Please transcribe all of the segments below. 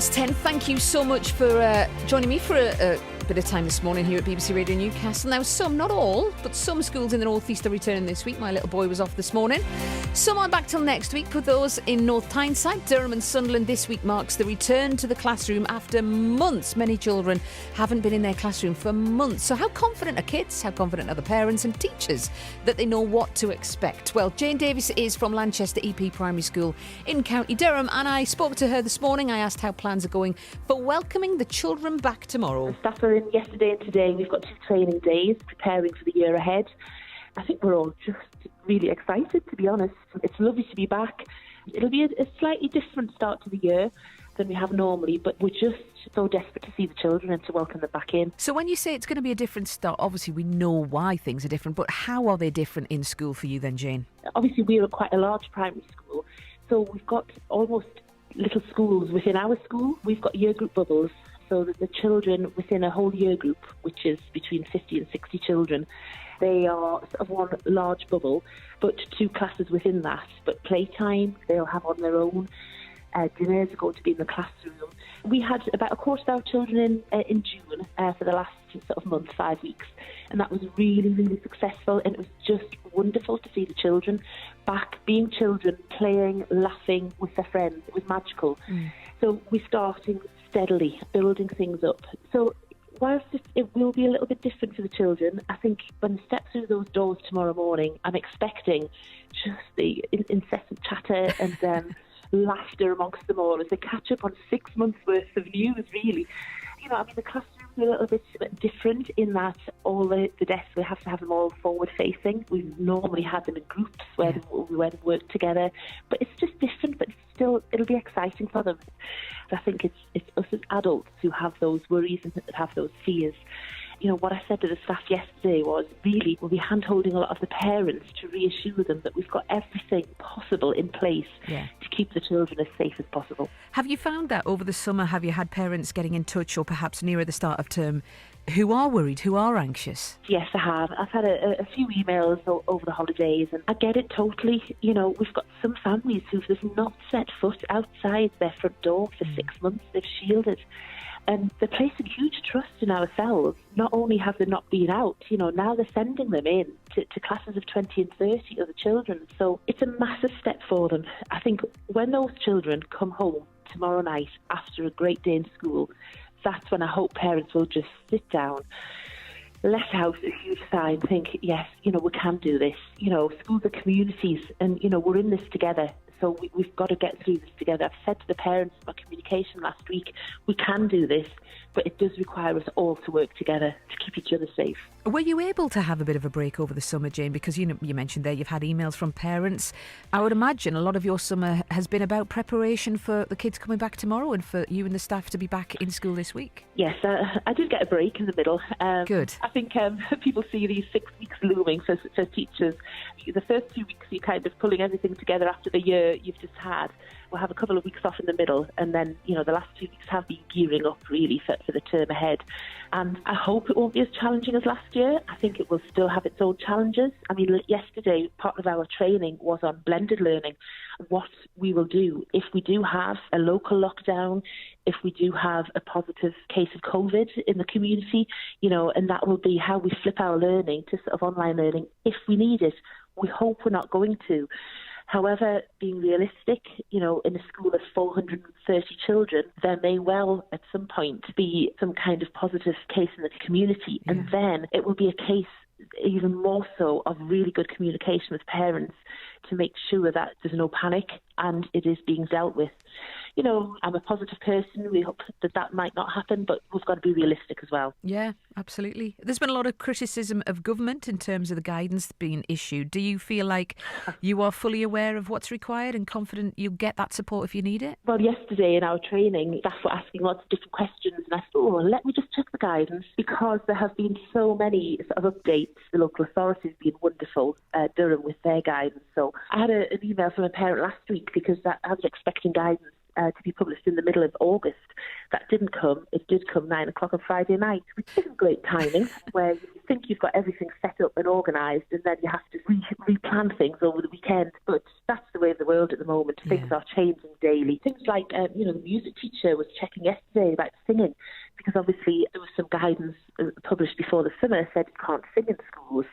It's 10. Thank you so much for joining me for a bit of time this morning here at BBC Radio Newcastle. Now, some, not all, but some schools in the North East are returning this week. My little boy was off this morning. Some are back till next week. For those in North Tyneside, Durham and Sunderland, this week marks the return to the classroom after months. Many children haven't been in their classroom for months. So how confident are kids? How confident are the parents and teachers that they know what to expect? Well, Jane Davis is from Lanchester EP Primary School in County Durham, and I spoke to her this morning. I asked how plans are going for welcoming the children back tomorrow. The staff are in yesterday and today. We've got 2 training days preparing for the year ahead. I think we're all just really excited, to be honest. It's lovely to be back. It'll be a slightly different start to the year than we have normally, but we're just so desperate to see the children and to welcome them back in. So when you say it's going to be a different start, obviously we know why things are different, but how are they different in school for you then, Jane? Obviously we're quite a large primary school, so we've got almost little schools within our school. We've got year group bubbles, so that the children within a whole year group, which is between 50 and 60 children, they are sort of one large bubble, but 2 classes within that. But playtime, they'll have on their own. Dinners are going to be in the classroom. We had about a quarter of our children in June for the last sort of month, 5 weeks, and that was really, really successful, and it was just wonderful to see the children back being children, playing, laughing with their friends. It was magical. So we're starting steadily, building things up. So whilst it will be a little bit different for the children, I think when they step through those doors tomorrow morning, I'm expecting just the incessant chatter and laughter amongst them all as they catch up on 6 months' worth of news, really. You know, I mean, the classrooms are a little bit different in that all the desks, we have to have them all forward-facing. We normally had them in groups where we went and worked together, but it's just different, but still, it'll be exciting for them. I think it's us as adults who have those worries and have those fears. You know, what I said to the staff yesterday was really we'll be hand-holding a lot of the parents to reassure them that we've got everything possible in place to keep the children as safe as possible. Have you found that over the summer? Have you had parents getting in touch, or perhaps nearer the start of term, who are worried, who are anxious? Yes, I have. I've had a few emails over the holidays, and I get it totally. You know, we've got some families who've just not set foot outside their front door for 6 months. They've shielded. And they're placing huge trust in ourselves. Not only have they not been out, you know, now they're sending them in to classes of 20 and 30 other children. So it's a massive step for them. I think when those children come home tomorrow night after a great day in school, that's when I hope parents will just sit down, let out a huge sigh and think, yes, you know, we can do this. You know, schools are communities and, you know, we're in this together. So we've got to get through this together. I've said to the parents in my communication last week, we can do this, but it does require us all to work together to keep each other safe. Were you able to have a bit of a break over the summer, Jane? Because you mentioned there you've had emails from parents. I would imagine a lot of your summer has been about preparation for the kids coming back tomorrow and for you and the staff to be back in school this week. Yes, I did get a break in the middle. Good. I think people see these 6 weeks looming for teachers. The first 2 weeks you're kind of pulling everything together after the year you've just had. We'll have a couple of weeks off in the middle, and then, you know, the last 2 weeks have been gearing up really for the term ahead. And I hope it won't be as challenging as last year. I think it will still have its own challenges. I mean, yesterday, part of our training was on blended learning, what we will do if we do have a local lockdown, if we do have a positive case of COVID in the community, you know, and that will be how we flip our learning to sort of online learning if we need it. We hope we're not going to. However, being realistic, you know, in a school of 430 children, there may well at some point be some kind of positive case in the community. And then it will be a case even more so of really good communication with parents to make sure that there's no panic and it is being dealt with. You know, I'm a positive person. We hope that might not happen, but we've got to be realistic as well. Yeah, absolutely. There's been a lot of criticism of government in terms of the guidance being issued. Do you feel like you are fully aware of what's required and confident you'll get that support if you need it? Well, yesterday in our training, staff were asking lots of different questions, and I thought, let me just check the guidance, because there have been so many sort of updates. The local authorities being wonderful, Durham with their guidance. So I had an email from a parent last week because I was expecting guidance to be published in the middle of August. That didn't come. It did come 9 o'clock on Friday night, which isn't great timing, where you think you've got everything set up and organised, and then you have to replan things over the weekend. But that's the way of the world at the moment. Yeah. Things are changing daily. Things like, the music teacher was checking yesterday about singing, because obviously there was some guidance published before the summer said you can't sing in schools.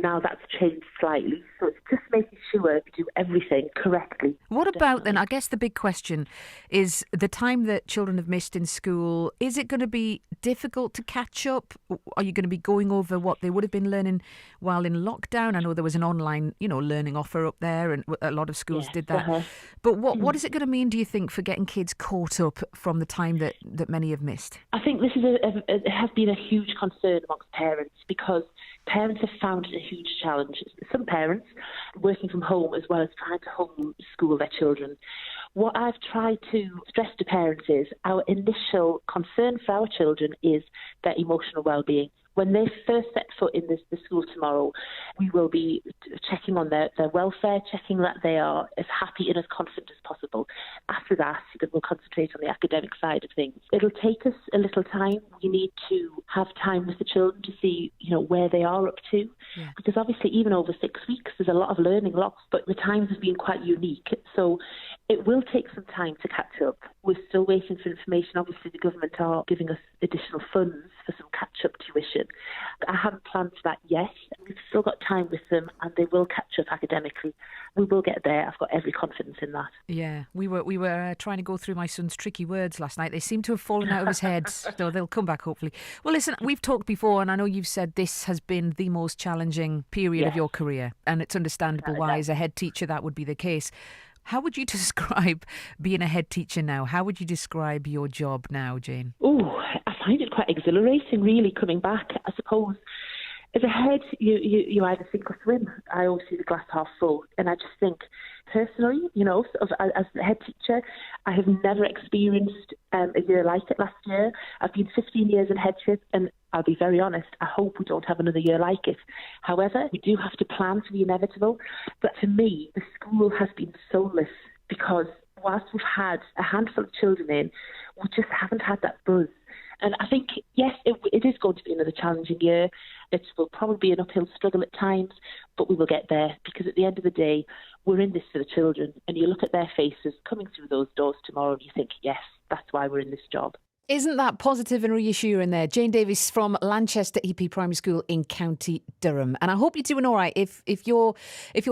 Now that's changed slightly. So it's just making sure we do everything correctly. What about then, I guess the big question is the time that children have missed in school, is it going to be difficult to catch up? Are you going to be going over what they would have been learning while in lockdown? I know there was an online, learning offer up there and a lot of schools did that. Uh-huh. But what is it going to mean, do you think, for getting kids caught up from the time that many have missed? I think this is it has been a huge concern amongst parents, because parents have found it a huge challenge. Some parents working from home as well as trying to homeschool their children. What I've tried to stress to parents is our initial concern for our children is their emotional well-being. When they first set foot in the school tomorrow, we will be checking on their welfare, checking that they are as happy and as confident as possible. After that, we'll concentrate on the academic side of things. It'll take us a little time. We need to have time with the children to see, where they are up to. Yeah. Because obviously, even over 6 weeks, there's a lot of learning lost, but the times have been quite unique. So it will take some time to catch up. We're still waiting for information. Obviously, the government are giving us additional funds for some catch-up tuition. I haven't planned for that yet. We've still got time with them, and they will catch up academically. We will get there. I've got every confidence in that. Yeah, we were trying to go through my son's tricky words last night. They seem to have fallen out of his head, so they'll come back hopefully. Well, listen, we've talked before, and I know you've said this has been the most challenging period of your career, and it's understandable why, as a head teacher, that would be the case. How would you describe being a head teacher now? How would you describe your job now, Jane? Oh, I find it quite exhilarating, really, coming back. I suppose as a head, you either sink or swim. I always see the glass half full. And I just think, personally, as a head teacher, I have never experienced a year like it last year. I've been 15 years in headship, and I'll be very honest, I hope we don't have another year like it. However, we do have to plan for the inevitable. But for me, the school has been soulless, because whilst we've had a handful of children in, we just haven't had that buzz. And I think, yes, it is going to be another challenging year. It will probably be an uphill struggle at times, but we will get there, because at the end of the day, we're in this for the children. And you look at their faces coming through those doors tomorrow and you think, yes, that's why we're in this job. Isn't that positive and reassuring there? Jane Davies from Lanchester EP Primary School in County Durham. And I hope you're doing all right. If your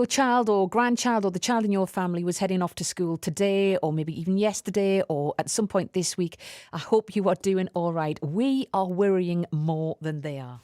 child or grandchild or the child in your family was heading off to school today, or maybe even yesterday, or at some point this week, I hope you are doing all right. We are worrying more than they are.